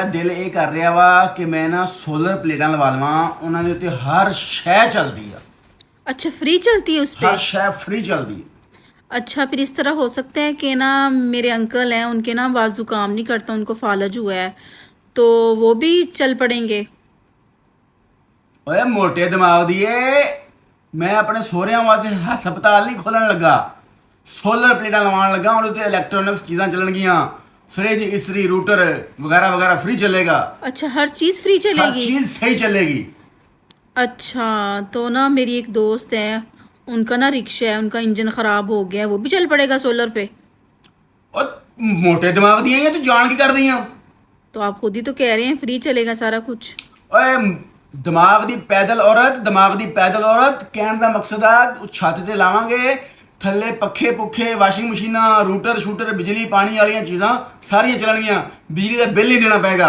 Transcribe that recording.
ਦਿਲ ਇਹ ਕਰ ਰਿਹਾ ਵਾ ਕਿ ਮੈਂ ਨਾ ਸੋਲਰ ਪਲੇਟਾਂ ਲਵਾ ਲਵਾਂ, ਉਹਨਾਂ ਦੇ ਉੱਤੇ ਹਰ ਸ਼ੈ ਚੱਲਦੀ ਆ। अच्छा फ्री चलती है उस पे? हर शै फ्री चलती है। अच्छा फिर इस तरह हो सकता है कि ना मेरे अंकल हैं, उनके ना बाजू काम नहीं करता, उनको फालज हुआ है, तो वो भी चल पड़ेंगे? ਓਏ ਮੋਟੇ ਦਿਮਾਗ ਦੀ ਏ, ਮੈਂ ਆਪਣੇ ਸਹੁਰਿਆਂ ਵਾਸਤੇ ਹਸਪਤਾਲ ਨਹੀਂ ਖੋਲਣ ਲੱਗਾ, ਸੋਲਰ ਪਲੇਟਾਂ ਲਵਾਉਣ ਲੱਗਾ। ਉਹਦੇ ਤੇ ਇਲੈਕਟ੍ਰੋਨਿਕਸ ਚੀਜ਼ਾਂ ਚੱਲਣਗੀਆਂ, फ्रिज इस्त्री रूटर वगैरह वगैरह फ्री चलेगा। अच्छा हर चीज़ फ्री हर चलेगी? चीज सही चलेगी। अच्छा तो ना मेरी एक दोस्त है, उनका ना रिक्शा है, उनका इंजन ख़राब हो गया है, वो भी चल पड़ेगा सोलर पे? और मोटे दिमाग दी है तू जान की कर दी है? तो आप खुद ही तो कह रहे हैं फ्री चलेगा सारा कुछ। ओए दिमाग दी पैदल औरत, दिमाग दी पैदल औरत कहने का मकसद है छत ते लावांगे, थल्ले पखे पुखे वाशिंग मशीन रूटर शूटर बिजली पानी वाली चीज़ां सारियां चलणगियां, बिजली का बिल नहीं देना पेगा।